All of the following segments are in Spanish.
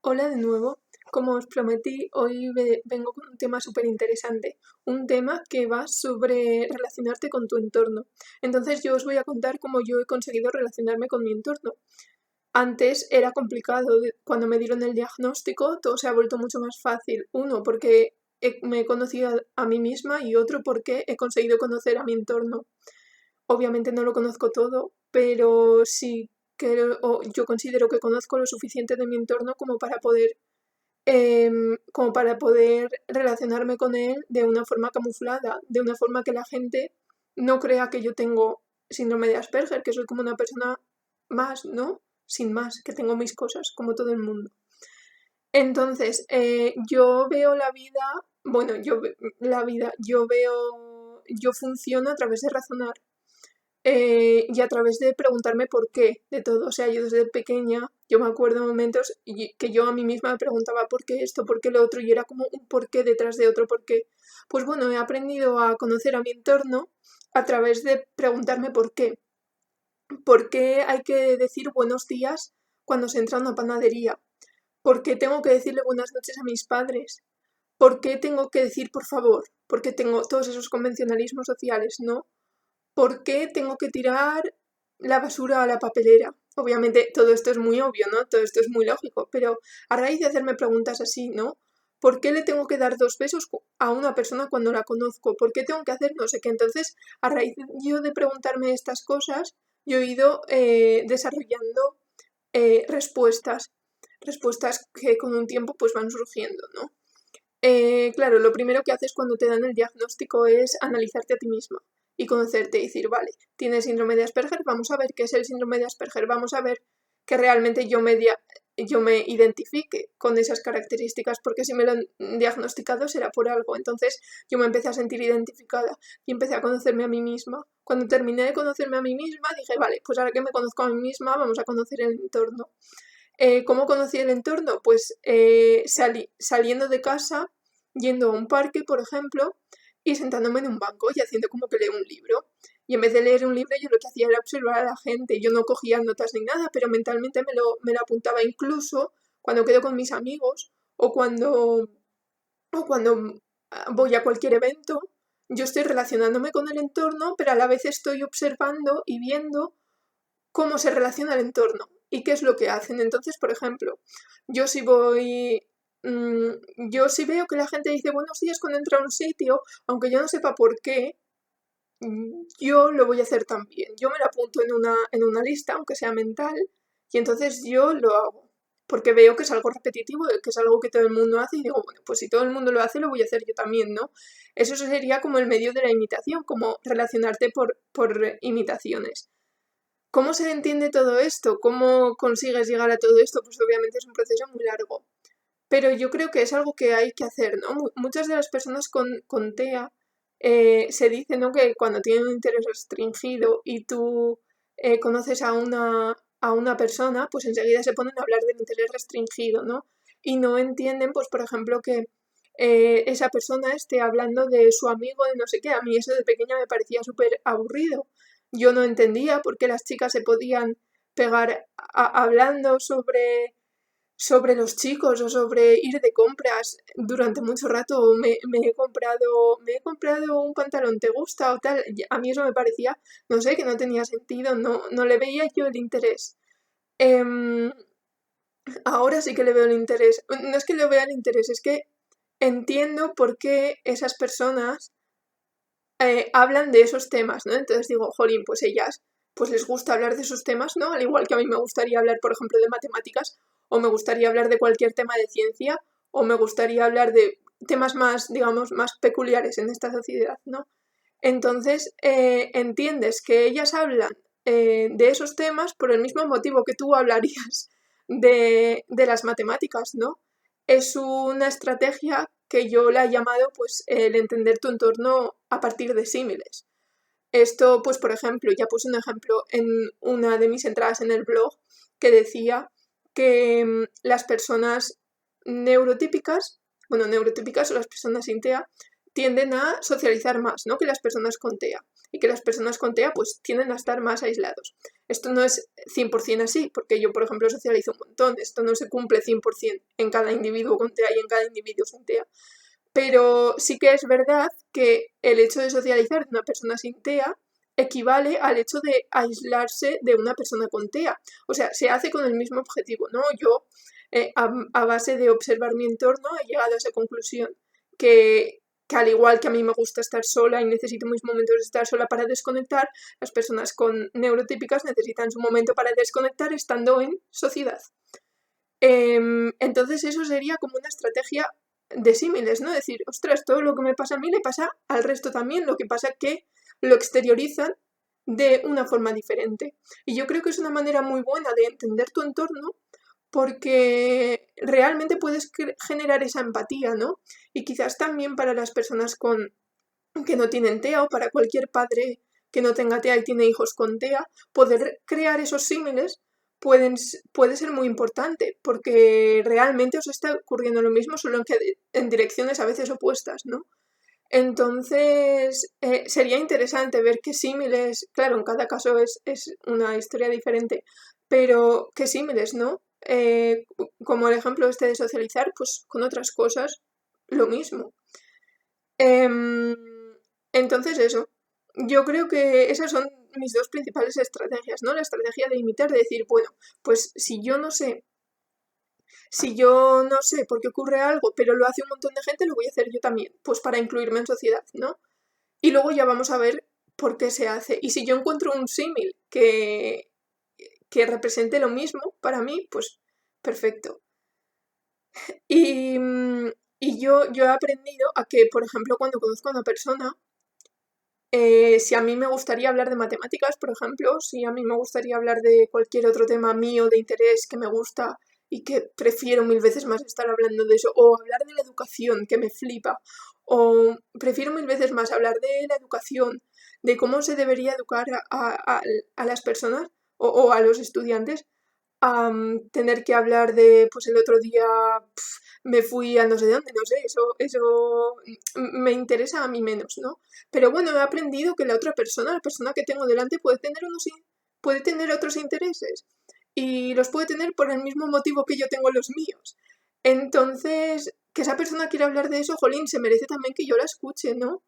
Hola de nuevo. Como os prometí, hoy vengo con un tema súper interesante, un tema que va sobre relacionarte con tu entorno. Entonces yo os voy a contar cómo yo he conseguido relacionarme con mi entorno. Antes era complicado, cuando me dieron el diagnóstico todo se ha vuelto mucho más fácil. Uno, porque me he conocido a mí misma y otro porque he conseguido conocer a mi entorno. Obviamente no lo conozco todo, pero sí que yo considero que conozco lo suficiente de mi entorno como para poder relacionarme con él de una forma camuflada, de una forma que la gente no crea que yo tengo síndrome de Asperger, que soy como una persona más, ¿no? Sin más, que tengo mis cosas, como todo el mundo. Entonces, yo veo la vida, bueno, yo funciono a través de razonar y a través de preguntarme por qué de todo. O sea, yo desde pequeña, yo me acuerdo de momentos que yo a mí misma me preguntaba por qué esto, por qué lo otro, y era como un por qué detrás de otro por qué. Pues bueno, he aprendido a conocer a mi entorno a través de preguntarme por qué. ¿Por qué hay que decir buenos días cuando se entra a una panadería? ¿Por qué tengo que decirle buenas noches a mis padres? ¿Por qué tengo que decir por favor? Porque tengo todos esos convencionalismos sociales, ¿no? ¿Por qué tengo que tirar la basura a la papelera? Obviamente todo esto es muy obvio, ¿no? Todo esto es muy lógico, pero a raíz de hacerme preguntas así, ¿no? ¿Por qué le tengo que dar 2 besos a una persona cuando la conozco? ¿Por qué tengo que hacer no sé qué? Entonces, a raíz yo de preguntarme estas cosas, yo he ido desarrollando respuestas que con un tiempo pues van surgiendo, ¿no? Claro, lo primero que haces cuando te dan el diagnóstico es analizarte a ti misma y conocerte y decir, vale, tienes síndrome de Asperger, vamos a ver qué es el síndrome de Asperger, vamos a ver que realmente yo me identifique con esas características, porque si me lo han diagnosticado será por algo. Entonces yo me empecé a sentir identificada y empecé a conocerme a mí misma. Cuando terminé de conocerme a mí misma, dije, vale, pues ahora que me conozco a mí misma, vamos a conocer el entorno. ¿Cómo conocí el entorno? Pues saliendo de casa, yendo a un parque, por ejemplo, y sentándome en un banco y haciendo como que leo un libro. Y en vez de leer un libro, yo lo que hacía era observar a la gente. Yo no cogía notas ni nada, pero mentalmente me lo apuntaba incluso cuando quedo con mis amigos o cuando voy a cualquier evento. Yo estoy relacionándome con el entorno, pero a la vez estoy observando y viendo cómo se relaciona el entorno y qué es lo que hacen. Entonces, por ejemplo, yo si voy, yo si veo que la gente dice buenos días cuando entra a un sitio, aunque yo no sepa por qué, yo lo voy a hacer también. Yo me lo apunto en una lista, aunque sea mental, y entonces yo lo hago. Porque veo que es algo repetitivo, que es algo que todo el mundo hace, y digo, bueno, pues si todo el mundo lo hace, lo voy a hacer yo también, ¿no? Eso sería como el medio de la imitación, como relacionarte por imitaciones. ¿Cómo se entiende todo esto? ¿Cómo consigues llegar a todo esto? Pues obviamente es un proceso muy largo. Pero yo creo que es algo que hay que hacer, ¿no? Muchas de las personas con TEA se dice, ¿no? Que cuando tienen un interés restringido y tú conoces a una persona, pues enseguida se ponen a hablar del interés restringido, ¿no? Y no entienden, pues por ejemplo, que esa persona esté hablando de su amigo de no sé qué. A mí eso de pequeña me parecía súper aburrido. Yo no entendía por qué las chicas se podían pegar hablando sobre los chicos o sobre ir de compras durante mucho rato. Me he comprado un pantalón, ¿te gusta? O tal. A mí eso me parecía, no sé, que no tenía sentido, no le veía yo el interés. Em, Ahora sí que le veo el interés. No es que le vea el interés, es que entiendo por qué esas personas hablan de esos temas, ¿no? Entonces digo, jolín, pues ellas, pues les gusta hablar de esos temas, ¿no? Al igual que a mí me gustaría hablar, por ejemplo, de matemáticas, o me gustaría hablar de cualquier tema de ciencia, o me gustaría hablar de temas más, digamos, más peculiares en esta sociedad, ¿no? Entonces, entiendes que ellas hablan de esos temas por el mismo motivo que tú hablarías de las matemáticas, ¿no? Es una estrategia que yo la he llamado pues el entender tu entorno a partir de símiles. Esto, pues por ejemplo, ya puse un ejemplo en una de mis entradas en el blog que decía que las personas neurotípicas, bueno, neurotípicas o las personas sin TEA, tienden a socializar más, ¿no? Que las personas con TEA. Y que las personas con TEA pues tienden a estar más aislados. Esto no es 100% así, porque yo, por ejemplo, socializo un montón. Esto no se cumple 100% en cada individuo con TEA y en cada individuo sin TEA. Pero sí que es verdad que el hecho de socializar de una persona sin TEA equivale al hecho de aislarse de una persona con TEA. O sea, se hace con el mismo objetivo, ¿no? Yo, a base de observar mi entorno, he llegado a esa conclusión que al igual que a mí me gusta estar sola y necesito mis momentos de estar sola para desconectar, las personas con neurotípicas necesitan su momento para desconectar estando en sociedad. Entonces eso sería como una estrategia de símiles, ¿no? Decir, ostras, todo lo que me pasa a mí le pasa al resto también, lo que pasa es que lo exteriorizan de una forma diferente. Y yo creo que es una manera muy buena de entender tu entorno porque realmente puedes generar esa empatía, ¿no? Y quizás también para las personas que no tienen TEA o para cualquier padre que no tenga TEA y tiene hijos con TEA, poder crear esos símiles puede ser muy importante porque realmente os está ocurriendo lo mismo, solo que en direcciones a veces opuestas, ¿no? Entonces, sería interesante ver qué símiles, claro, en cada caso es una historia diferente, pero qué símiles, ¿no? Como el ejemplo este de socializar, pues con otras cosas, lo mismo. Entonces eso, yo creo que esas son mis dos principales estrategias, ¿no? La estrategia de imitar, de decir, bueno, pues si yo no sé por qué ocurre algo, pero lo hace un montón de gente, lo voy a hacer yo también, pues para incluirme en sociedad, ¿no? Y luego ya vamos a ver por qué se hace. Y si yo encuentro un símil que represente lo mismo para mí, pues perfecto. Y, yo he aprendido a que, por ejemplo, cuando conozco a una persona, si a mí me gustaría hablar de matemáticas, por ejemplo, si a mí me gustaría hablar de cualquier otro tema mío de interés que me gusta y que prefiero mil veces más estar hablando de eso, o hablar de la educación, que me flipa, o prefiero mil veces más hablar de la educación, de cómo se debería educar a las personas o a los estudiantes, a tener que hablar de, pues el otro día me fui a no sé dónde, no sé, eso me interesa a mí menos, ¿no? Pero bueno, he aprendido que la otra persona, la persona que tengo delante, puede tener otros intereses y los puede tener por el mismo motivo que yo tengo los míos. Entonces, que esa persona quiera hablar de eso, jolín, se merece también que yo la escuche, ¿no?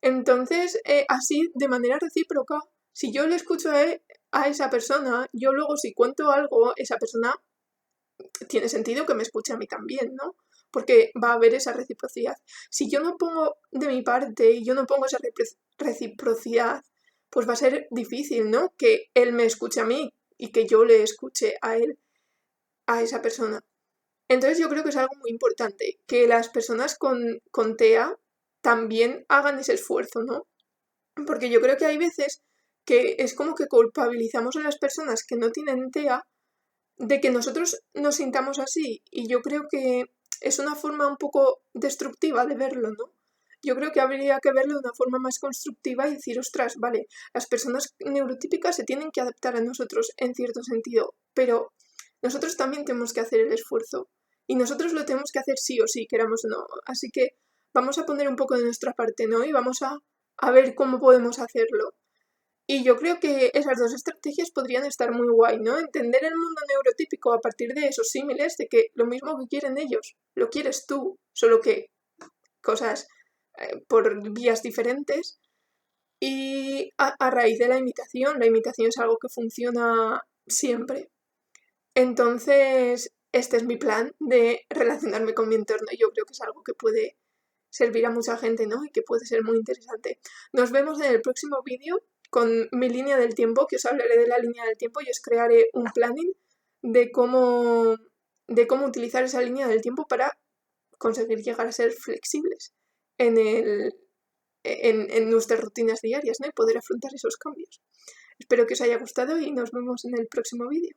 Entonces, así, de manera recíproca, si yo le escucho a esa persona, yo luego si cuento algo, esa persona tiene sentido que me escuche a mí también, ¿no? Porque va a haber esa reciprocidad. Si yo no pongo de mi parte y yo no pongo esa reciprocidad, pues va a ser difícil, ¿no? Que él me escuche a mí y que yo le escuche a él, a esa persona. Entonces yo creo que es algo muy importante, que las personas con TEA también hagan ese esfuerzo, ¿no? Porque yo creo que hay veces que es como que culpabilizamos a las personas que no tienen TEA de que nosotros nos sintamos así. Y yo creo que es una forma un poco destructiva de verlo, ¿no? Yo creo que habría que verlo de una forma más constructiva y decir, ostras, vale, las personas neurotípicas se tienen que adaptar a nosotros en cierto sentido, pero nosotros también tenemos que hacer el esfuerzo. Y nosotros lo tenemos que hacer sí o sí, queramos o no. Así que vamos a poner un poco de nuestra parte, ¿no? Y vamos a ver cómo podemos hacerlo. Y yo creo que esas dos estrategias podrían estar muy guay, ¿no? Entender el mundo neurotípico a partir de esos símiles, de que lo mismo que quieren ellos, lo quieres tú, solo que cosas por vías diferentes. Y a raíz de la imitación es algo que funciona siempre. Entonces, este es mi plan de relacionarme con mi entorno. Yo creo que es algo que puede servir a mucha gente, ¿no? Y que puede ser muy interesante. Nos vemos en el próximo vídeo con mi línea del tiempo, que os hablaré de la línea del tiempo y os crearé un planning de cómo utilizar esa línea del tiempo para conseguir llegar a ser flexibles en nuestras rutinas diarias, ¿no? Y poder afrontar esos cambios. Espero que os haya gustado y nos vemos en el próximo vídeo.